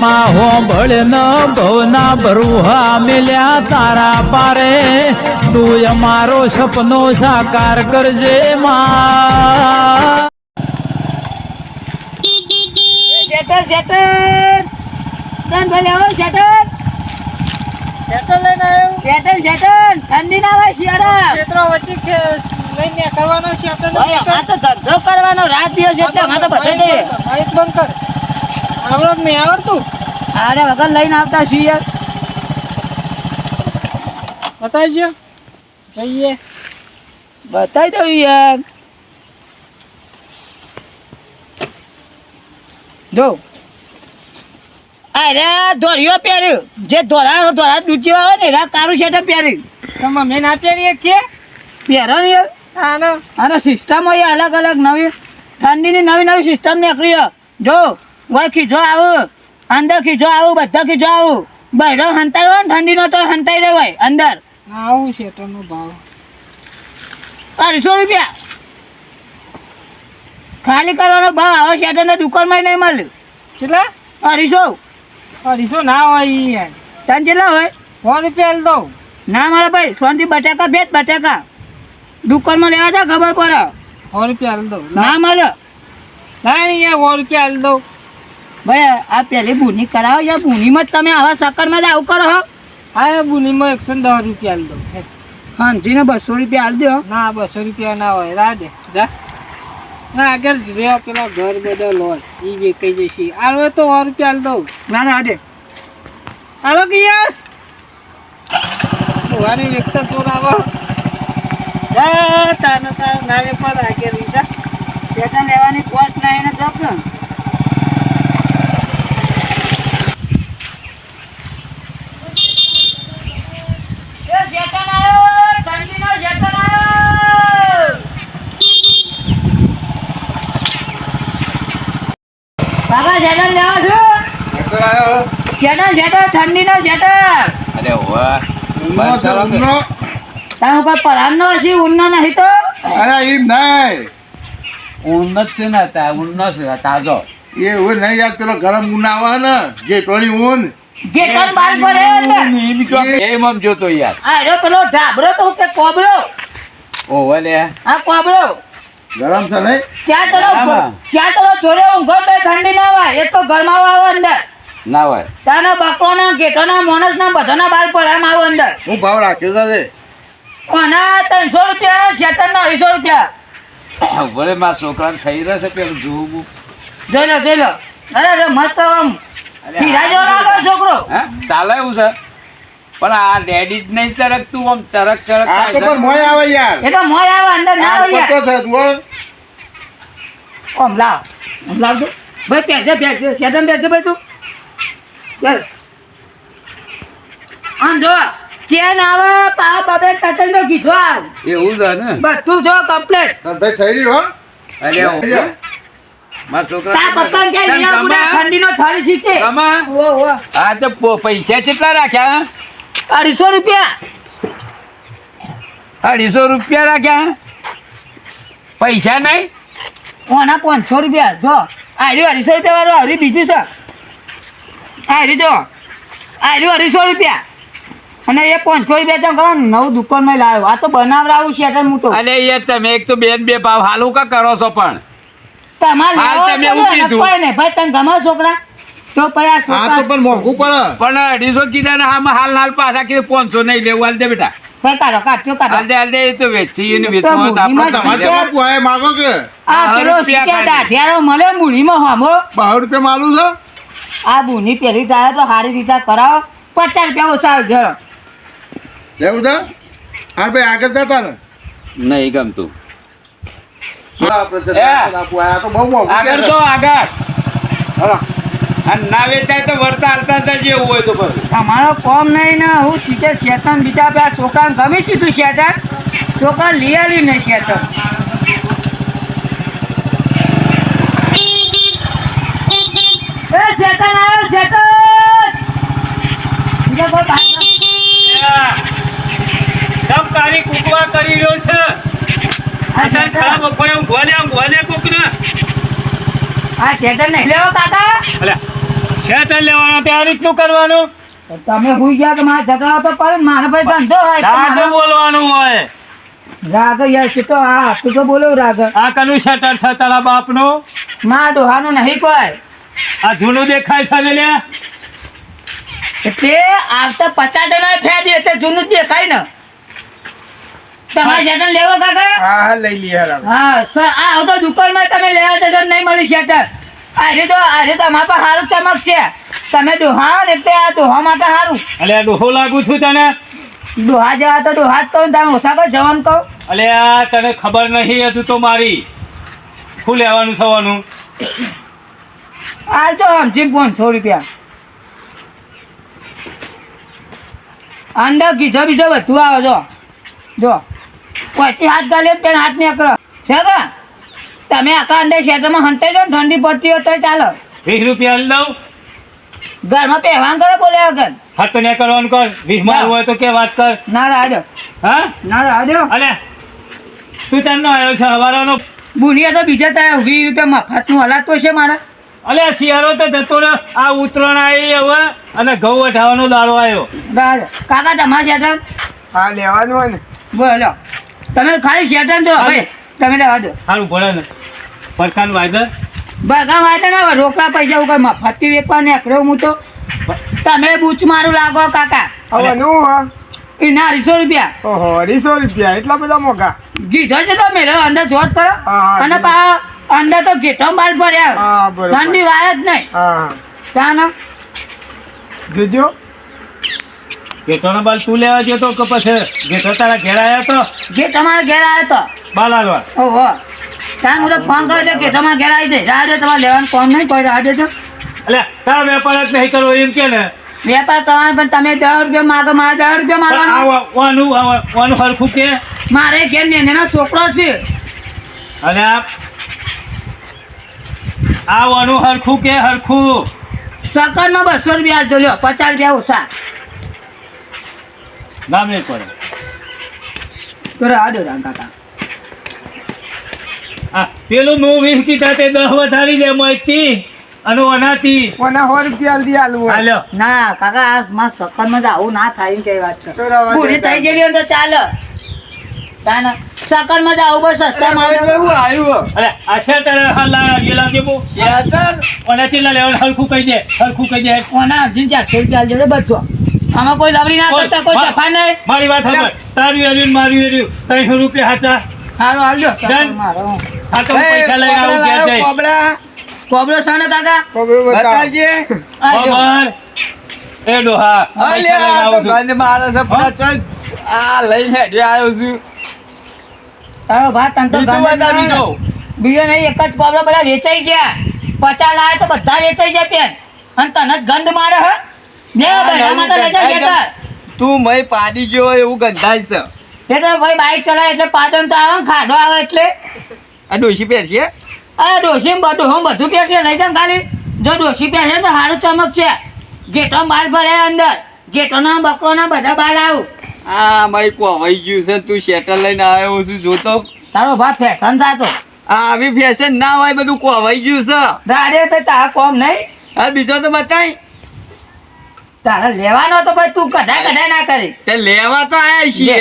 માં હોંભળ ન ભવના ભરુહા મિલ્યા તારા પારે તું અમારો સપનો સાકાર કરજે માં. શેટર શેટર તન ભલે આવો શેટર લઈને આવ્યો શેટર ઠંડી ના હોય શિયાળા ક્ષેત્રો વચ્ચે લઈને કરવાનો શેટર ભાઈ આ તો ધંધો કરવાનો રાત દિવસ એટલે માં તો બધે જઈએ આઈસ બંધ કર આવડત નહીં આવડતું અરે વગર લઈને આવતા છીએ બતાવજો જોઈએ બતાવી દઉં યાર જો અરે ધોળિયો પહેર્યું જે ધોળા દૂધ જેવા હોય ને એના કાળું શેટર પહેર્યું તમે મેં ના પહેરીએ કે પહેરો ને યાર આનો અને સિસ્ટમ હોય અલગ અલગ નવી ઠંડીની નવી સિસ્ટમ નીકળી જો હોય ખીજો આવું અંદર ખીજો આવું બધા ખીજો આવું બહેરો હંતાડો ને ઠંડીનો તો હંતાઈ રહ્યો હોય અંદર આવું શેટરનો ભાવ 250 રૂપિયા ખાલી કરવાનો ભાવ આવો શેટરના દુકાનમાં નહીં મળે કેટલા 250 ના હોય ઈ યાર તને કેટલા હોય 100 રૂપિયા દઉં ના મારા ભાઈ સોનથી બટાકા ભેટ બટાકા દુકાનમાં લેવા જા ખબર પડે 100 રૂપિયા દઉં ના મળે ના યાર 100 રૂપિયા દઉં ભાઈ આ પહેલી બુની કરાવો યાર બુનીમાં જ તમે આવા સકરમાં જ આવું કરો હો હા બુનીમાં 110 રૂપિયા દઉં સમજીને 200 રૂપિયા હાલ દો ના 200 રૂપિયા ના હોય રા દે જા ના આગળ જ રહ્યો પેલા ઘર બધા લોન ઈ વેચાઈ જશે આલો તો 100 રૂપિયા દઉં ના ના દે આલો કે યાર વારી વેચતા ચોર આવો જા તાના નાવે પર આગળ લીધા પેટર્ન લેવાની કોસ્ટ નહીં ને જપ ને કાકા શેટર લેવા છો શેટર ઠંડીનો શેટર અરે વાહ તારું કોઈ પરાનનો હશે ઊનનો નહીં તો અરે એમ નહીં ઉન્નત છે ને ઉન્નત છે તાજો એ હોય નહીં યાર પેલો ગરમ ઊન આવે ને જે ટોળી ઊન ગેટન બાલ પડે અંદર એમ આમ જોતો યાર આ જો પેલો ઢાબરો તો કે કોબરો ઓવે લે આ કોબરો ગરમ છે નહીં ક્યાં ચલો જોડે ઊંઘો તો ઠંડી ના હોય એ તો ગરમાવો આવે અંદર ના હોય તાના બકરોના ગેટોના મોણસના બધાના બાલ પડે એમ આવો અંદર હું ભાવ રાખ્યો છે ઓના 300 રૂપિયા શેટરના 200 રૂપિયા ભલે મારા છોકરાને થઈ રહેશે પેલું જોવું જોઈ લો અરે મસ્ત આમ હીરા જેવો લાગે છોકરો હે ચાલે એવું છે પણ આ ડેડી જ નહીં ચરકતું આમ ચરક આ તો પણ મોય આવે યાર એ તો મોય આવે અંદર ના આવે આ યાર પતો છે તું ઓમ લાવજો ભાઈ પહેરજે શેટન પહેરજે ભાઈ તું ચાલ આમ જો ચેન આવે પા બબે ટટલ નો કીધો આવ એવું છે ને બધું જો કમ્પ્લીટ ભાઈ થઈ રહ્યું અરે મારા છોકરા તા પપ્પા કે લીયા પૂરા ઠંડીનો થાળી સીતે કમા આ તો પૈસા કેટલા રાખ્યા 250 રૂપિયા 250 રૂપિયા રાખ્યા પૈસા નહીં ઓના 500 રૂપિયા જો આરી 250 રૂપિયા વાળો આરી બીજું છે આરી જો આરી 250 રૂપિયા અને એ 500 રૂપિયા તો કહો નવું દુકાનમાં લાવ્યો આ તો બનાવડાવું શેટર હું તો અલે યાર તમે એક તો બેન બે ભાવ હાલું કા કરો છો પણ તમારે હાલ લેવો તમે એવું કીધું. કોઈ નહીં ભાઈ તમે ગમો છોકરા તો પછી આ આ તો છોકરા પણ મોંઘું પડે પણ 250 કીધા ને હાલ પાછા કીધું 500 નહીં લેવું હાલ દે બેટા ભાઈ કાઢો હાલ દે એ તો વેચી ને તો મૂડીમાં તમારે તો બાપુ આ માગો કે આ પેલો 100 રૂપિયા સિક્કા દાઢિયારો મળે મૂડીમાં હામો 12 રૂપિયા માલું છે આ બુની પહેરી જાય તો સારી રીતે કરાવો 50 રૂપિયા ઓછા આવજો લેવું છે હા ભાઈ આગળ જતા ને નહીં ગમતું આપણે આપું આ તો બહુ મોંઘું આગળ તો આગળ અને ના વેચાય તો વળતા હાલતા હતા જેવું હોય તો પછી અમારો કોમ નહીં ને હું સીધે શેતન બીજા બે છોકરાને ગમી દીધું શેતન છોકરા લઈ આલી નહીં શેતન એ શેતન આવ્યો શેતન બીજા કોઈ બહાર તમ તારી કુકવા કરી રહ્યો છે આ શેતન ગોલે કોક ને આ શેતન નહીં લેવો કાકા અલ્યા શેટર લેવાનો તે આ રીતનું કરવાનું તમે હુઈ ગયા કે મારે ઝઘડા તો પડે ને મારે ભાઈ ધંધો હોય તો સાદું મારે- બોલવાનું હોય રાગ યાર છે તો આ તું તો બોલો રાગ આ કનું શેટર છે તારા બાપનું મારા ડોહાનું નહીં કોઈ આ જૂનું દેખાય છે ને લ્યા એટલે આવતા 50 જણા ફેદી એટલે જૂનું જ દેખાય ને તમારે શેટર લેવો કાકા હા લઈ લઈએ હેરામ. હા સર આ આવતો દુકાનમાં તમે લેવા જશો નહીં મળી શેટર આજે તમારા પર સારું ચમક છે તમે ડોહા ને એટલે આ ડોહા માટે સારું અલે આ ડોહો લાગુ છું તને ડોહા જવા તો ડોહા જ કહું તમે ઓછા કહો જવાનું કહું અલે આ તને ખબર નહીં હતું તો મારી શું લેવાનું થવાનું આ તો સમજી 500 રૂપિયા અંડર કીધો બીજો બધું આવે જો પછી હાથ ગાલે પેન હાથ નીકળો છે કે તમે આખા અંડર શેટરમાં હંતાઈ જાઓ ને ઠંડી પડતી હોય તો ચાલો 20 રૂપિયા લઈ દઉં ઘરમાં પહેવાન કરો બોલે આગળ હા તો ને કરવાનું કર 20 મારું હોય તો કે વાત કર ના રાડો હા ના રાડો અલે તું ચાલનો આવ્યો છે હવારાનો બુનિયા તો બીજા ત્યાં 20 રૂપિયા મફતનું હલાતો છે મારા અલે આ શિયાળો તો જતો રહ્યો આ ઉતરણ આવી હવે અને ઘઉં વઢાવાનો દાડો આવ્યો રાડો કાકા તમારા શેટર હા લેવાનું હોય ને બોલો તમે ખાલી શેટર જો ભાઈ તમે રહેવા દો સારું ભણે ને પડકાનું વાયદર બરગા વાતે ના રોકડા પૈસા હું કઈ મફતથી વેચવા નીકળ્યો હું તો તમે બૂચ મારું લાગો કાકા હવે નું હા એના 200 રૂપિયા ઓહો 200 રૂપિયા એટલા બધા મોંઘા કીધો છે તો મેળો અંદર જોત કરો હા, અને પા અંદર તો ઘેટો બાલ પડ્યા હા બરોબર ઠંડી વાય જ નહીં હા ત્યાં જોજો ગેટોનો બાલ તું લેવા જતો કે પછી ગેટો તારા ઘેર આવ્યો તો જે તમારા ઘેર આવ્યો તો બાલ હાલવા ઓહો ત્યાં હું તો ફોન કર્યો એટલે ઘેટામાં ઘેર આવી જાય રાહ દે તમારે લેવાનું ફોન નહીં કોઈ રાહ દેજો એટલે તારા વેપાર જ નહીં કરવો એમ કે ને વેપાર કરવાનો પણ તમે 10 રૂપિયા માગો મારે 10 રૂપિયા મારવાનો વાનું હરખું કે મારે ઘેર નેનો છોકરો છે અને આ વાનું હરખું કે હરખું સકરમાં 200 રૂપિયા આપજો લ્યો 50 રૂપિયા ઓછા નામ નહીં પડે તો રાહ દો રામ કાકા આ પેલું નું 20 કીધા તે 10 વધારી દે મોયથી અને ઓનાથી કોને 100 રૂપિયા દી આલવું હોય હાલ્યો ના કાકા આ માં સકરમાં જ આવું ના થાય એમ કેવી વાત છે તો રવા દે પૂરી થઈ ગયેલી હોય તો ચાલે તાને સકરમાં જ આવું બસ સસ્તા માં અરે આ શેટર હાલા ગેલા દેબો ઓનાથી લા લેવાનું હરખું કહી દે કોના અર્જુન 400 રૂપિયા આપજો બચ્ચો આમાં કોઈ લવડી ના કરતા કોઈ સફા નહીં મારી વાત સાંભળ તારી એર્યું મારી એર્યું 300 રૂપિયા હાચા હારું હાલ્યો ડન. મારો આ તો હું પૈસા લઈને આવું ઘેર જઈ કોબરો સાને કાકા કોબરો બતાવ હાલ્યો ખબર એ ડોહા પૈસા લઈને આવું છું તારો ભાત તન તો બીજો નહીં એક જ કોબરો બધા વેચાઈ ગયા 50 લાવે તો બધા વેચાઈ જાય પેન અને તને જ ગંધ મારે હ દે બધા માટે લઈ જા જતા તું મય પાડી જેવો એવું ગંધાય છે એટલે ભાઈ બાઈક ચલાવે એટલે પાદમ તો આવે ને ખાડો આવે એટલે આ ડોશી પહેરશે આ ડોશી બધું પહેરશે લઈ જામ ખાલી જો ડોશી પહેરશે તો સારું ચમક છે ગેટો બાલ ભરે અંદર ગેટોના બકરોના બધા બાલ આવું આ મય કોવાઈ ગયું છે તું શેટર લઈને આવ્યો છું જોતો તારો ભાત ફેશન સાચો આ આવી ફેશન ના હોય બધું કોવાઈ ગયું છે દાડે તો તારા કોમ નહીં આ બીજો તો બતાય તારા લેવાનો તો ભાઈ તું કઢાય ના કરી તે લેવા તો આયા છીએ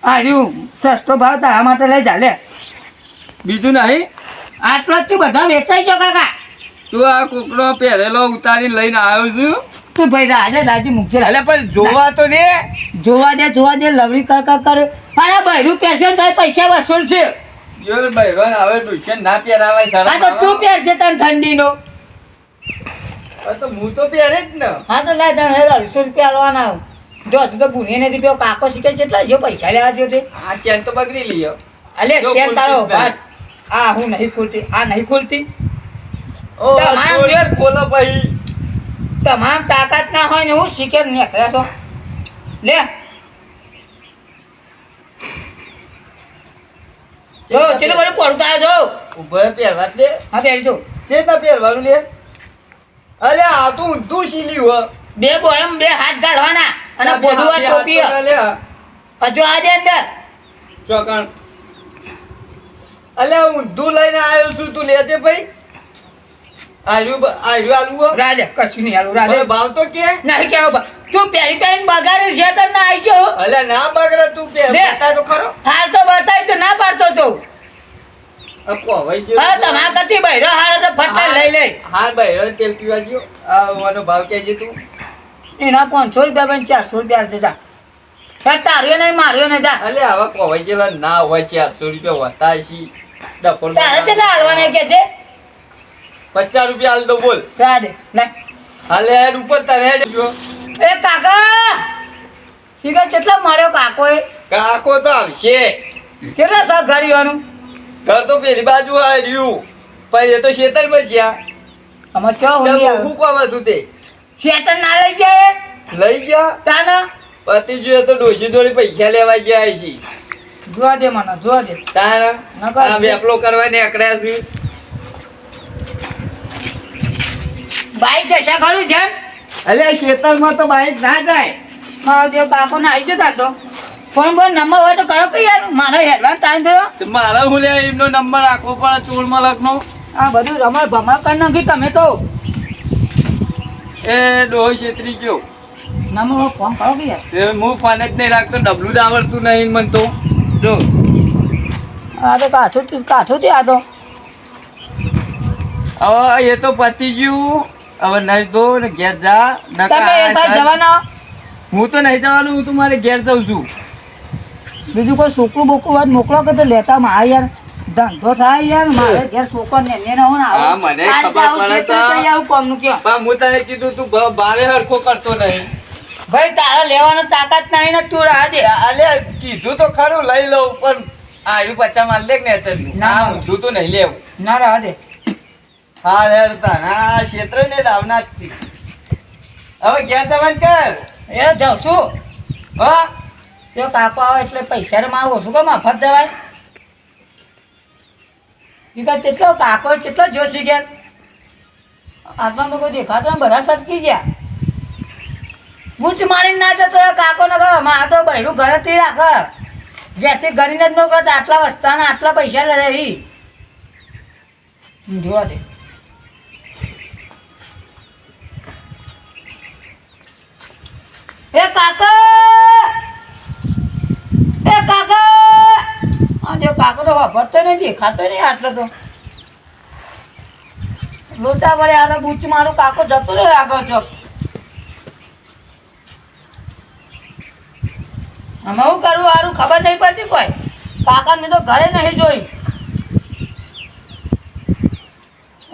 આ રહ્યું સસ્તો ભાવ તારા માટે લઈ જા લે બીજું નહીં આટલો જ તું બધા વેચાઈ ગયો કાકા તું આ કુકડો પહેરેલો ઉતારીને લઈને આવ્યો છું તું ભાઈ રાજે દાજી મૂકજે એટલે પણ જોવા તો દે જોવા દે લવરી કર અરે બહેરું પહેરશે તો પૈસા વસૂલ છે યો ભાઈ હવે ટ્યુશન ના પહેરાવાય આ તો તું પહેરશે તને ઠંડીનો તો હું તો પહેરે જ ને હા તો લાય તને 250 રૂપિયા આલવાના જો તું તો બુને નથી પેલો કાકો શીખે છે એટલા જો પૈસા લેવા જો તે આ ચેન તો બગડી લીયો અલે જો કેમ તારો ખુલતી જ ભાત આ હું નહીં ખુલતી આ નહીં ખુલતી ઓ તમામ જોર જોર. બોલો ભાઈ તમામ તાકાત ના હોય ને હું શીખે નીકળ્યા છો લે જો ચલો બધું પડતા જો ઉભો પહેરવા જ દે હા પહેરજો ચેતા પહેરવાનું લે અલે આ તું ઊંધું શીલી હો બે બોયમ બે હાથ ગાળવાના અને બોડુઆ ટોપી હજુ આજે અંદર ચોકણ અલે ઊંધું લઈને આવ્યો છું તું લેજે ભાઈ આલ્યું આલુ રાડે કશું નહીં હાલું રાડે ભાવ તો કે નહીં કેવો બા. તું પેરી પેરી બગાડે છે તો ના આવી ગયો અલે ના બગડે તું લે. બતા તો ખરો હાલ તો બતાવી તો ના પાડતો તો કોવાઈ ગયો હા તમારા કતી બૈરો હારે તો ફટાઈ લઈ લે હા ભાઈ તેલ પીવા ગયો આનો ભાવ કેજે તું એના 500 રૂપિયા પણ 400 રૂપિયા જજા હે તાર્યો નહીં માર્યો નહીં જા અલે હવે કોવાઈ ગયેલા ના હોય 400 રૂપિયા હોતા છે ડફોર તારે કેટલા હાલવાને કે છે 50 રૂપિયા હાલ દો બોલ રાડે લે હાલે હેડ ઉપર તારે હેડ જો એ કાકા શીખર કેટલા માર્યો કાકો એ કાકો તો આવશે કેટલા સા ઘડીઓનું ઘર તો પેલી બાજુ આવ્યું પણ એ તો ખેતર બચ્યા અમાર ચો ચાલ હોલી મોંઘું કોમ હતું તે શેતર ના લઈ જાય લઈ ગયા તાના પતિ જોઈએ તો ડોશી જોડે પૈસા લેવા ગયા છે જોવા દે મને જોવા દે તારા નકર આ વેપલો કરવા ને અકડ્યા છે બાઈક જશા ખરું છે અલે ખેતરમાં તો બાઈક ના જાય મારો દેવ કાકો ને આવી જતા તો ફોન ફોન નંબર હોય તો કરો કે યાર મારો એડવાન્સ ટાઈમ થયો તો મારા હું લે એમનો નંબર રાખવો પડે ચોર મલકનો આ બધું રમણ ભમણ કરી નાખી તમે તો એ ડોહ છેતરી ગયો નંબર ફોન કરો કે યાર એ હું ફોન જ નહીં રાખતો ડબલું જ આવડતું નહીં મને તો જો આ તો કાઠું થી આ તો હવે એ તો પતી ગયું હવે નહીં તો ને ઘેર જા તમે એ સાઈડ જવાના હું તો નહીં જવાનું હું તો મારે ઘેર જાઉં છું બીજું કોઈ છોકરું બોકરું હોય તો મોકલો કે તો લેતા માં યાર ધંધો થાય યાર મારે ઘેર છોકરો ને ને હોય ને હા, મને ખબર પડે છે. આવું કોમનું કયો પણ હું તને કીધું તું ભાવે હરખો કરતો નહીં ભાઈ તારા લેવાનો તાકાત નહીં ને તું રાહ દે અલે કીધું તો ખરું લઈ લઉં પણ આયુ પચા માલ લે ને અચરનું ના. ના ઊંધું તો નહીં લેવું ના રાહ દે હા હેરતા ના ક્ષેત્ર ને દાવના જ છે હવે ઘેર જવાનું કર એ જાઉં છું હા તે કાકો આવે એટલે પૈસા માં ઓછું કેમ મફત જવાય શીખા કેટલો કાકો કેટલો જોશી ગયા આટલા તો કોઈ દેખાતો નહીં, બધા સટકી ગયા બૂચ મારીને ના જતો રહે કાકો ને કહો મારે તો બૈરું ઘરેથી રાખ જેથી ગણીને જ મોકલો તો આટલા વસ્તાના આટલા પૈસા લે ઈ જોવા દે એ કાકા આ જો કાકો તો વાપરતો નહીં દેખાતો નહીં આટલો તો લોચા વડે આને બૂચ મારો કાકો જતો રહ્યો આગળ ચોક અમે શું કરવું સારું ખબર નહીં પડતી કોઈ કાકાને તો ઘરે નહીં જોઈ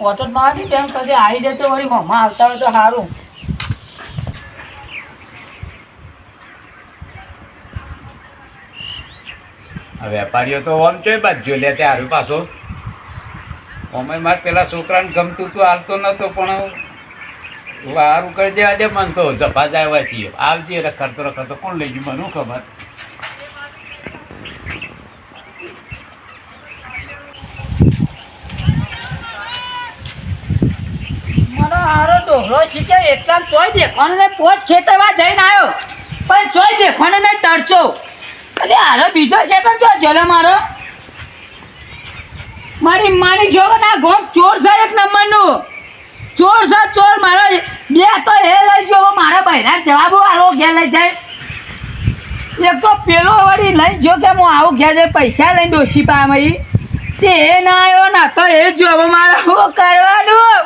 ઓટો મારી બેન કદી આવી જાય તો વળી હોમાં આવતા હોય તો સારું આ વેપારીઓ તો આમ ચોય બાજુ લે ત્યાં પાછો અમે મારે પેલા છોકરાને ગમતું તું હાલતો નતો પણ સારું કરી દેવા દે મને તો જપા જાય આવજે રખડતો કોણ લઈ ગયું મને ખબર મારો હારો ડોહરો શીખે એટલા ચોય દેખવાનો ને પોચ ખેતરમાં જઈને આવ્યો પણ ચોય દેખવાનો ને ટરચો અરે હારો બીજો છે પણ જો જલો મારો મારી માની જો ના ગોમ ચોર છે એક નંબરનું ચોર છે ચોર મારા બે તો એ લઈ ગયો મારા બહેરા જવાબો આવો ઘેર લઈ જાય એક તો પેલો વળી લઈ ગયો કે હું આવું ઘેર જઈ પૈસા લઈને ડોશી પામી તે એ ના આવ્યો ના તો એ જો હવે મારે શું કરવાનું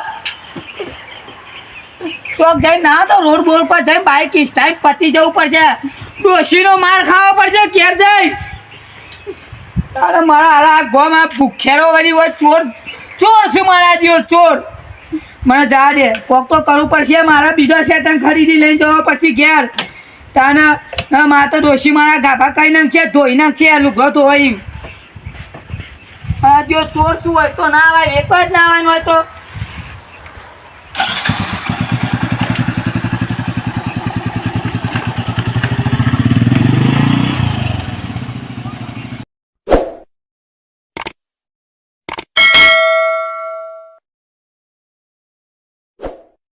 ચોક જઈ ના તો રોડ બોર્ડ પર જઈ બાઈક સ્ટાઈલ પતી જવું પડશે ડોશીનો માર ખાવો પડશે ઘેર જઈ તારે મારા હારા આ ગોમાં ભૂખેરો વળી હોય ચોર ચોર શું મારા જેવો ચોર મને જા દે કોક તો કરવું પડશે મારા બીજા શેતન ખરીદી લઈને જવા પડશે ઘેર તાને મારે તો ડોશી મારા ગાભા કઈ નાખશે ધોઈ નાખશે લુગડો ધોઈ હા જો ચોર શું હોય તો ના આવે એક જ ના આવવાનું હોય તો